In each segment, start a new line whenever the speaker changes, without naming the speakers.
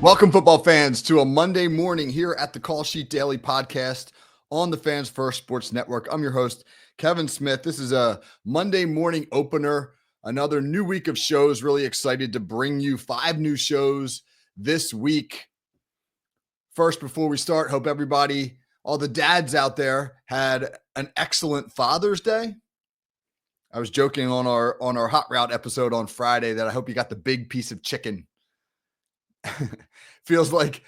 Welcome, football fans, to a Monday morning here at the Call Sheet Daily podcast on the Fans First Sports Network. I'm your host, Kevin Smith. This is a Monday morning opener, another new week of shows. Really excited to bring you 5 new shows this week. First, before we start, hope everybody, all the dads out there, had an excellent Father's Day. I was joking on our Hot Route episode on Friday that I hope you got the big piece of chicken. Feels like,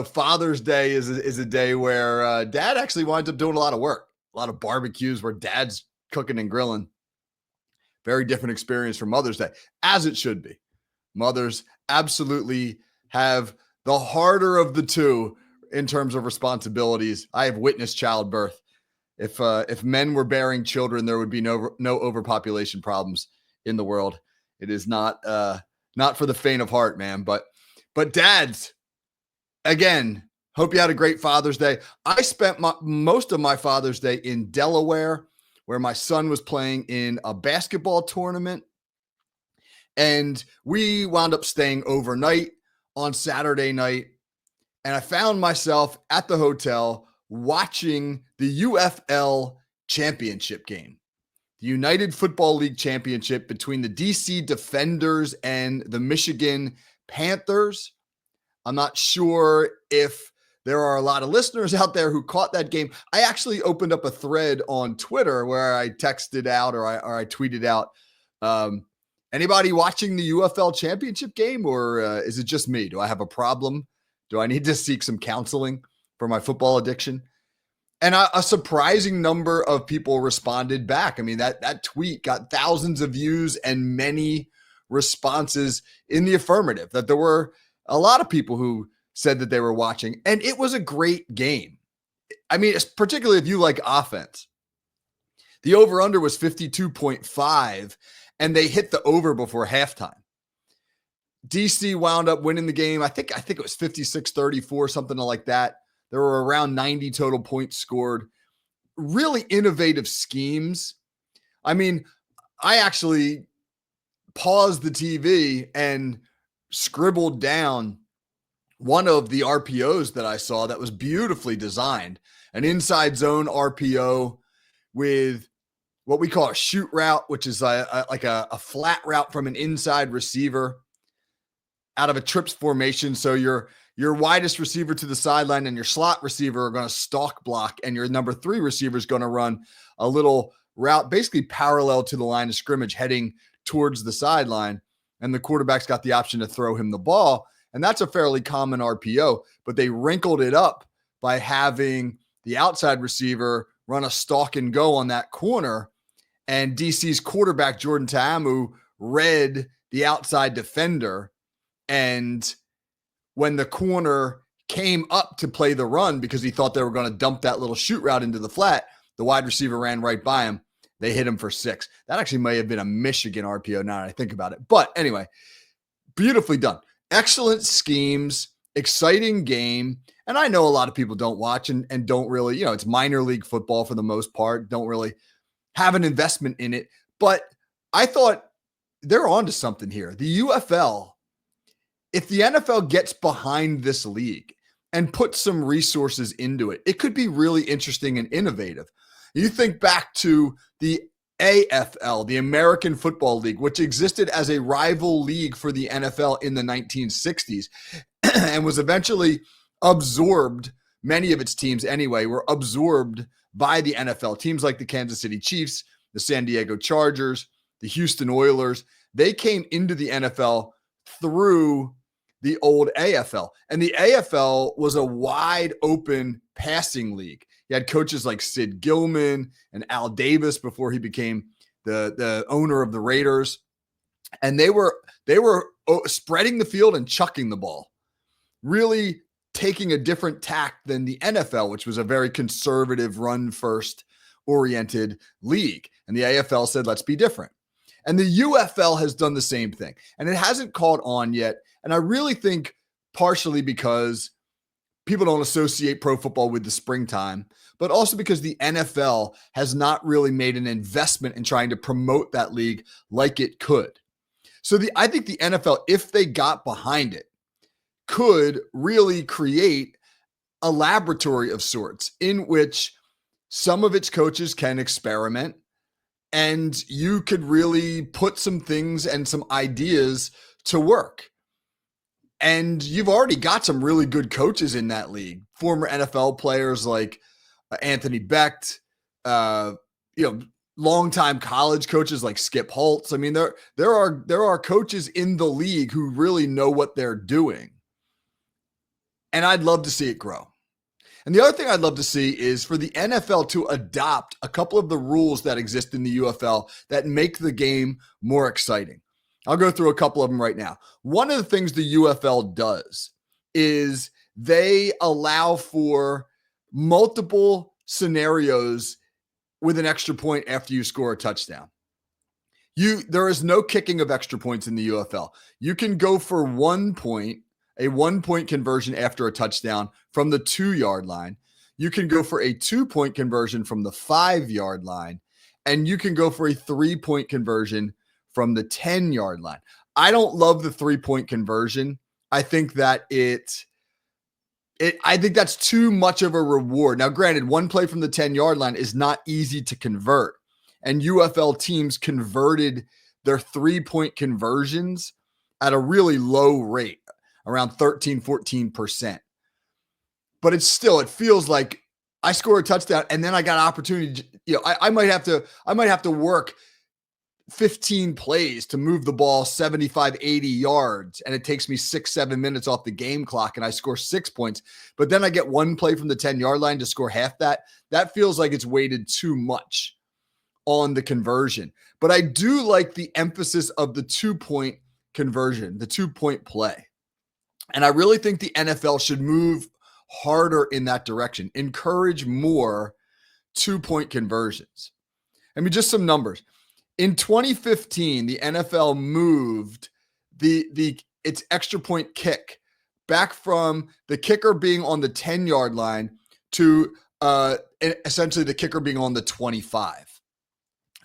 Father's Day is a day where dad actually winds up doing a lot of work, a lot of barbecues where dad's cooking and grilling. Very different experience from Mother's Day, as it should be. Mothers absolutely have the harder of the two in terms of responsibilities. I have witnessed childbirth. If men were bearing children, there would be no overpopulation problems in the world. It is not for the faint of heart, man. But dads, again, hope you had a great Father's Day. I spent most of my Father's Day in Delaware, where my son was playing in a basketball tournament. And we wound up staying overnight on Saturday night. And I found myself at the hotel watching the UFL championship game, the United Football League championship between the DC Defenders and the Michigan Panthers. I'm not sure if there are a lot of listeners out there who caught that game. I actually opened up a thread on Twitter where I texted out or I tweeted out, anybody watching the UFL championship game, or is it just me? Do I have a problem? Do I need to seek some counseling for my football addiction? And a surprising number of people responded back. I mean, that tweet got thousands of views and many responses in the affirmative, that there were a lot of people who said that they were watching, and it was a great game. I mean, particularly if you like offense. The over-under was 52.5, and they hit the over before halftime. DC wound up winning the game. I think it was 56-34, something like that. There were around 90 total points scored. Really innovative schemes. I mean, I actually paused the TV and scribbled down one of the RPOs that I saw that was beautifully designed. An inside zone RPO with what we call a shoot route, which is like a flat route from an inside receiver out of a trips formation. So your widest receiver to the sideline and your slot receiver are going to stalk block, and your number 3 receiver is going to run a little route basically parallel to the line of scrimmage heading towards the sideline. And the quarterback's got the option to throw him the ball. And that's a fairly common RPO, but they wrinkled it up by having the outside receiver run a stalk and go on that corner. And DC's quarterback, Jordan Ta'amu, read the outside defender. And when the corner came up to play the run because he thought they were going to dump that little shoot route into the flat, the wide receiver ran right by him. They hit him for 6. That actually may have been a Michigan RPO now that I think about it. But anyway, beautifully done. Excellent schemes, exciting game. And I know a lot of people don't watch and don't really, it's minor league football for the most part, don't really have an investment in it. But I thought they're onto something here. The UFL, if the NFL gets behind this league and puts some resources into it, it could be really interesting and innovative. You think back to the AFL, the American Football League, which existed as a rival league for the NFL in the 1960s and was eventually absorbed. Many of its teams, anyway, were absorbed by the NFL. Teams like the Kansas City Chiefs, the San Diego Chargers, the Houston Oilers, they came into the NFL through the old AFL. And the AFL was a wide open passing league. You had coaches like Sid Gilman and Al Davis before he became the owner of the Raiders. And they were spreading the field and chucking the ball, really taking a different tack than the NFL, which was a very conservative run first oriented league. And the AFL said, let's be different. And the UFL has done the same thing. And it hasn't caught on yet. And I really think partially because people don't associate pro football with the springtime, but also because the NFL has not really made an investment in trying to promote that league like it could. So I think the NFL, if they got behind it, could really create a laboratory of sorts in which some of its coaches can experiment and you could really put some things and some ideas to work. And you've already got some really good coaches in that league, former NFL players like Anthony Becht, uh, you know, longtime college coaches like Skip Holtz. I mean, there are coaches in the league who really know what they're doing. And I'd love to see it grow. And the other thing I'd love to see is for the NFL to adopt a couple of the rules that exist in the UFL that make the game more exciting. I'll go through a couple of them right now. One of the things the UFL does is they allow for multiple scenarios with an extra point after you score a touchdown. There is no kicking of extra points in the UFL. You can go for 1 point, a 1 point conversion after a touchdown from the 2-yard line. You can go for a 2 point conversion from the 5-yard line, and you can go for a 3 point conversion from the 10-yard line. I don't love the 3 point conversion. I think that I think that's too much of a reward. Now, granted, one play from the 10-yard line is not easy to convert, and UFL teams converted their 3 point conversions at a really low rate, around 13, 14%. But it feels like I score a touchdown and then I got an opportunity. I might have to work 15 plays to move the ball 75, 80 yards. And it takes me 6-7 minutes off the game clock and I score 6 points. But then I get one play from the 10-yard line to score half that. That feels like it's weighted too much on the conversion. But I do like the emphasis of the 2 point conversion, the 2 point play. And I really think the NFL should move harder in that direction, encourage more 2 point conversions. I mean, just some numbers. In 2015, the NFL moved its extra point kick back from the kicker being on the 10-yard line to essentially the kicker being on the 25.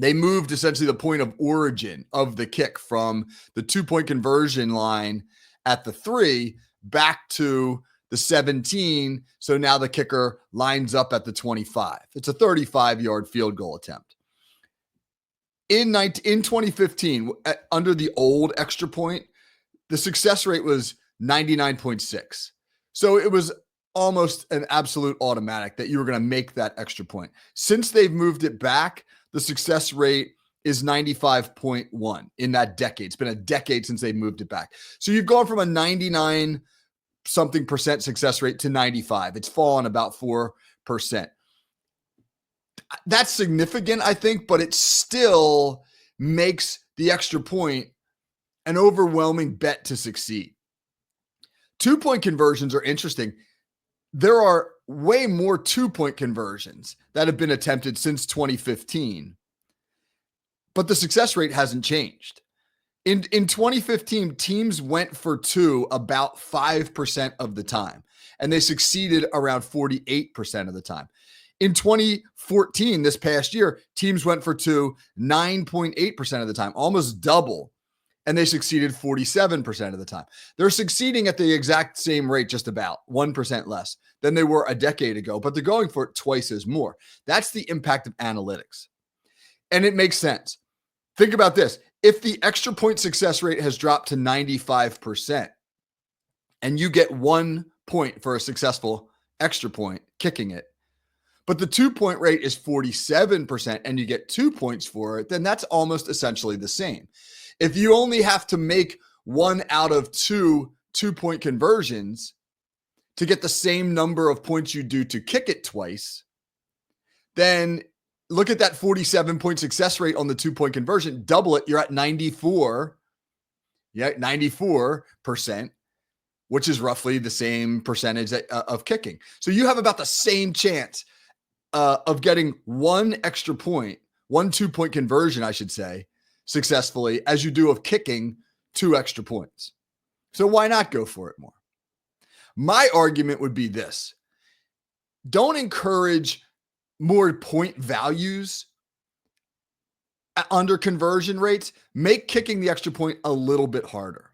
They moved essentially the point of origin of the kick from the 2 point conversion line at the 3 back to the 17. So now the kicker lines up at the 25. It's a 35-yard field goal attempt. In 2015, under the old extra point, the success rate was 99.6. So it was almost an absolute automatic that you were going to make that extra point. Since they've moved it back, the success rate is 95.1 in that decade. It's been a decade since they moved it back. So you've gone from a 99 something percent success rate to 95. It's fallen about 4%. That's significant, I think, but it still makes the extra point an overwhelming bet to succeed. 2 point conversions are interesting. There are way more 2 point conversions that have been attempted since 2015, but the success rate hasn't changed. In 2015, teams went for 2 about 5% of the time, and they succeeded around 48% of the time. In 2014, this past year, teams went for 2 9.8% of the time, almost double, and they succeeded 47% of the time. They're succeeding at the exact same rate, just about 1% less than they were a decade ago, but they're going for it twice as more. That's the impact of analytics. And it makes sense. Think about this. If the extra point success rate has dropped to 95% and you get 1 point for a successful extra point, kicking it, but the 2 point rate is 47% and you get 2 points for it, then that's almost essentially the same. If you only have to make 1 out of 2 2-point conversions to get the same number of points you do to kick it twice, then look at that 47-point success rate on the 2 point conversion, double it, you're at 94. Yeah, 94%, which is roughly the same percentage of kicking. So you have about the same chance of getting 1 extra point, 1 2-point conversion, I should say, successfully as you do of kicking 2 extra points. So why not go for it more? My argument would be this. Don't encourage more point values under conversion rates. Make kicking the extra point a little bit harder.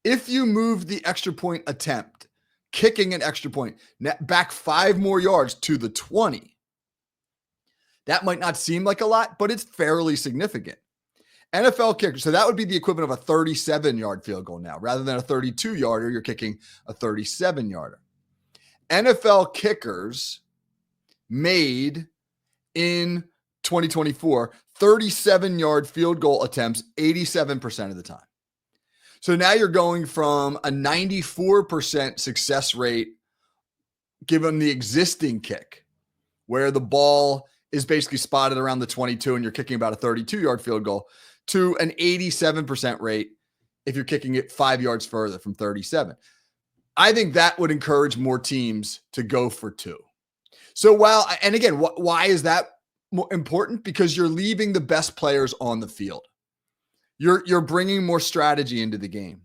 If you move the extra point attempt, kicking an extra point, back 5 more yards to the 20, that might not seem like a lot, but it's fairly significant. NFL kickers, so that would be the equivalent of a 37-yard field goal now. Rather than a 32-yarder, you're kicking a 37-yarder. NFL kickers made in 2024 37-yard field goal attempts 87% of the time. So now you're going from a 94% success rate given the existing kick, where the ball is basically spotted around the 22 and you're kicking about a 32-yard field goal, to an 87% rate if you're kicking it 5 yards further from 37. I think that would encourage more teams to go for 2. So why is that more important? Because you're leaving the best players on the field. You're bringing more strategy into the game.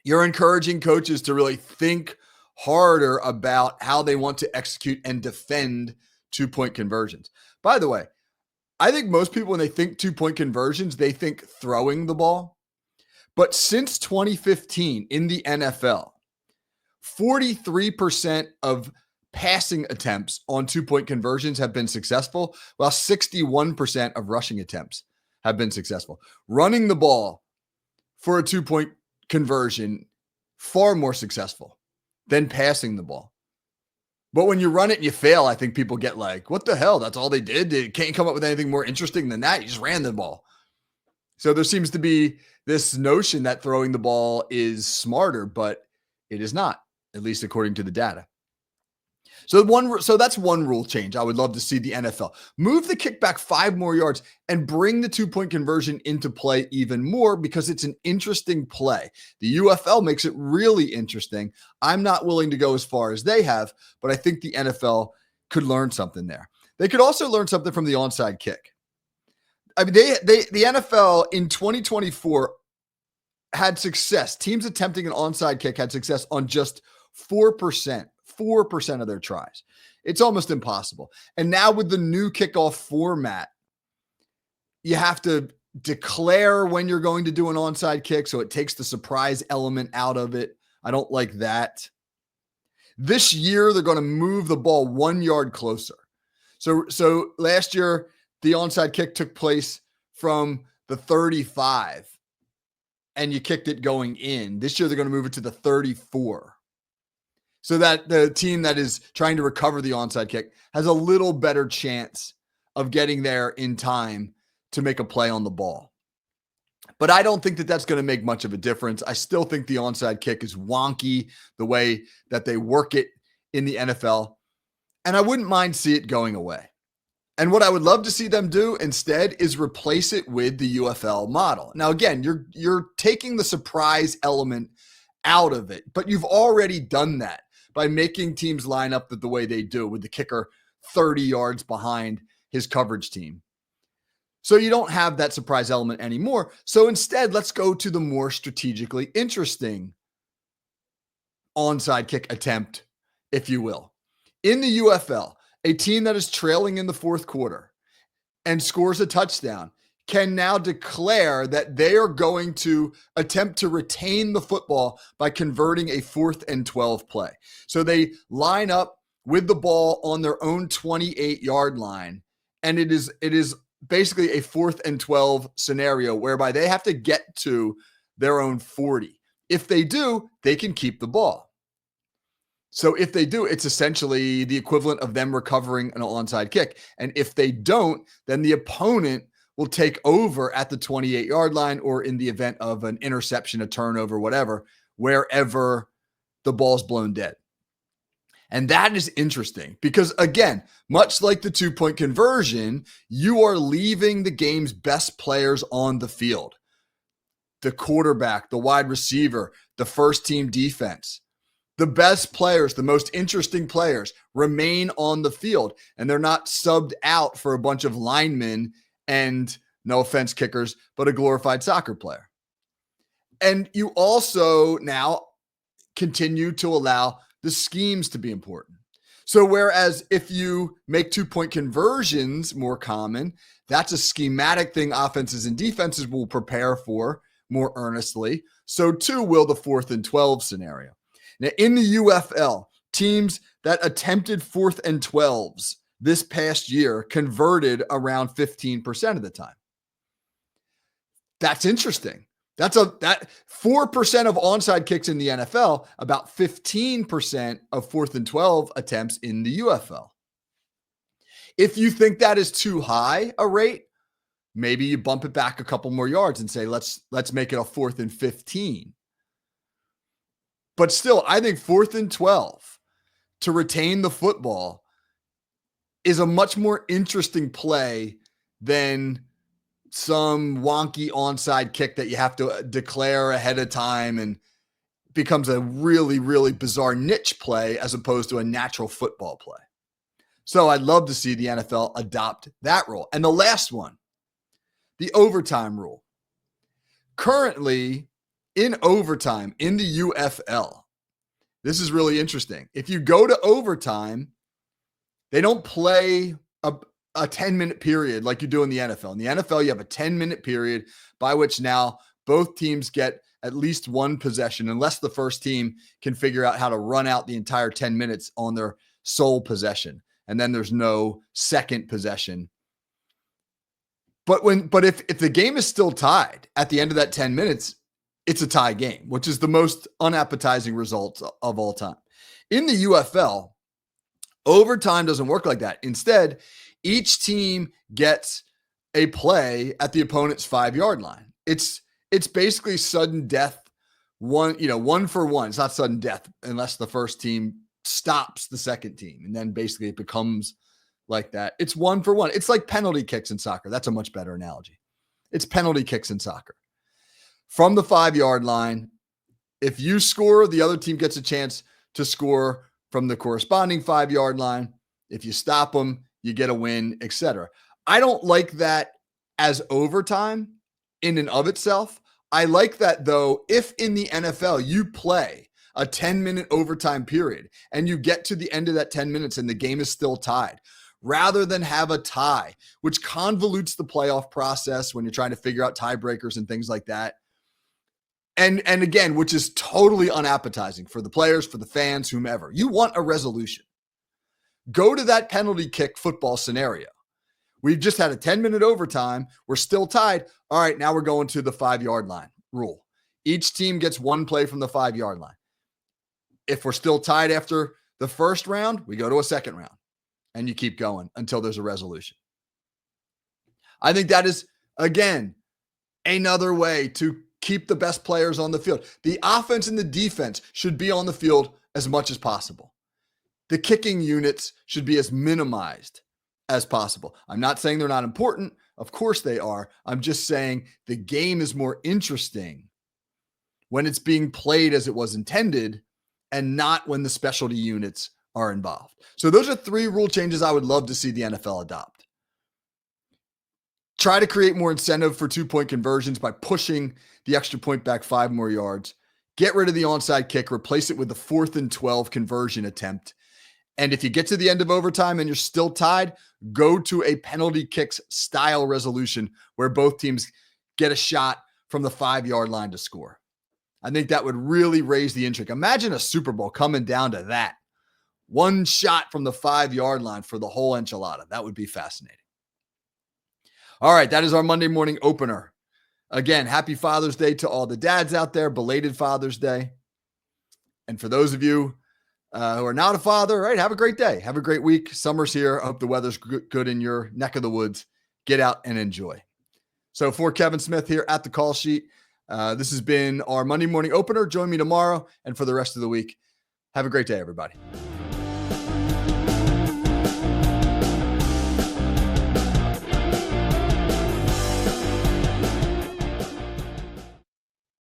You're encouraging coaches to really think harder about how they want to execute and defend 2-point conversions. By the way, I think most people, when they think 2-point conversions, they think throwing the ball. But since 2015 in the NFL, 43% of passing attempts on 2-point conversions have been successful, while 61% of rushing attempts have been successful. Running the ball for a 2-point conversion, far more successful than passing the ball. But when you run it and you fail, I think people get like, what the hell? That's all they did? They can't come up with anything more interesting than that. You just ran the ball. So there seems to be this notion that throwing the ball is smarter, but it is not, at least according to the data. So that's one rule change I would love to see the NFL. Move the kickback 5 more yards and bring the 2-point conversion into play even more, because it's an interesting play. The UFL makes it really interesting. I'm not willing to go as far as they have, but I think the NFL could learn something there. They could also learn something from the onside kick. I mean, the NFL in 2024 had success. Teams attempting an onside kick had success on just 4% of their tries. It's almost impossible. And now with the new kickoff format, you have to declare when you're going to do an onside kick, so it takes the surprise element out of it. I don't like that. This year, they're going to move the ball 1 yard closer. So last year, the onside kick took place from the 35, and you kicked it going in. This year, they're going to move it to the 34. So that the team that is trying to recover the onside kick has a little better chance of getting there in time to make a play on the ball. But I don't think that that's going to make much of a difference. I still think the onside kick is wonky, the way that they work it in the NFL. And I wouldn't mind see it going away. And what I would love to see them do instead is replace it with the UFL model. Now, again, you're taking the surprise element out of it, but you've already done that by making teams line up the way they do, with the kicker 30 yards behind his coverage team. So you don't have that surprise element anymore. So instead, let's go to the more strategically interesting onside kick attempt, if you will. In the UFL, a team that is trailing in the fourth quarter and scores a touchdown can now declare that they are going to attempt to retain the football by converting a 4th and 12 play. So they line up with the ball on their own 28-yard line, and it is basically a 4th and 12 scenario whereby they have to get to their own 40. If they do, they can keep the ball. So if they do, it's essentially the equivalent of them recovering an onside kick. And if they don't, then the opponent will take over at the 28-yard line, or in the event of an interception, a turnover, whatever, wherever the ball's blown dead. And that is interesting because, again, much like the 2-point conversion, you are leaving the game's best players on the field. The quarterback, the wide receiver, the first team defense. The best players, the most interesting players, remain on the field, and they're not subbed out for a bunch of linemen and, no offense, kickers, but a glorified soccer player. And you also now continue to allow the schemes to be important. So whereas if you make 2-point conversions more common, that's a schematic thing offenses and defenses will prepare for more earnestly. So too will the 4th and 12 scenario. Now, in the UFL, teams that attempted 4th and 12s this past year converted around 15% of the time. That's interesting. That 4% of onside kicks in the NFL, about 15% of 4th and 12 attempts in the UFL. If you think that is too high a rate, maybe you bump it back a couple more yards and say, let's make it a 4th and 15. But still, I think 4th and 12 to retain the football is a much more interesting play than some wonky onside kick that you have to declare ahead of time and becomes a really, really bizarre niche play as opposed to a natural football play. So I'd love to see the NFL adopt that rule. And the last one, the overtime rule. Currently, in overtime in the UFL, this is really interesting. If you go to overtime, they don't play a 10-minute period like you do in the NFL. In the NFL, you have a 10-minute period by which now both teams get at least one possession, unless the first team can figure out how to run out the entire 10 minutes on their sole possession. And then there's no second possession. But if the game is still tied at the end of that 10 minutes, it's a tie game, which is the most unappetizing result of all time. In the UFL, overtime doesn't work like that. Instead, each team gets a play at the opponent's 5-yard line. It's basically sudden death, one for one. It's not sudden death unless the first team stops the second team. And then basically it becomes like that. It's 1 for 1. It's like penalty kicks in soccer. That's a much better analogy. It's penalty kicks in soccer. From the 5-yard line, if you score, the other team gets a chance to score from the corresponding 5-yard line. If you stop them, you get a win, etc. I don't like that as overtime in and of itself. I like that, though, if in the NFL you play a 10-minute overtime period and you get to the end of that 10 minutes and the game is still tied, rather than have a tie, which convolutes the playoff process when you're trying to figure out tiebreakers and things like that. And again, which is totally unappetizing for the players, for the fans, whomever. You want a resolution. Go to that penalty kick football scenario. We've just had a 10-minute overtime. We're still tied. All right, now we're going to the 5-yard line rule. Each team gets one play from the 5-yard line. If we're still tied after the first round, we go to a second round. And you keep going until there's a resolution. I think that is, again, another way to keep the best players on the field. The offense and the defense should be on the field as much as possible. The kicking units should be as minimized as possible. I'm not saying they're not important. Of course they are. I'm just saying the game is more interesting when it's being played as it was intended and not when the specialty units are involved. So those are 3 rule changes I would love to see the NFL adopt. Try to create more incentive for 2-point conversions by pushing the extra point back 5 more yards. Get rid of the onside kick, replace it with the 4th and 12 conversion attempt. And if you get to the end of overtime and you're still tied, go to a penalty kicks style resolution where both teams get a shot from the 5-yard line to score. I think that would really raise the intrigue. Imagine a Super Bowl coming down to that. One shot from the 5-yard line for the whole enchilada. That would be fascinating. All right, that is our Monday morning opener. Again, happy Father's Day to all the dads out there. Belated Father's Day. And for those of you who are not a father, right, have a great day. Have a great week. Summer's here. I hope the weather's good in your neck of the woods. Get out and enjoy. So for Kevin Smith here at the Call Sheet, this has been our Monday morning opener. Join me tomorrow and for the rest of the week. Have a great day, everybody.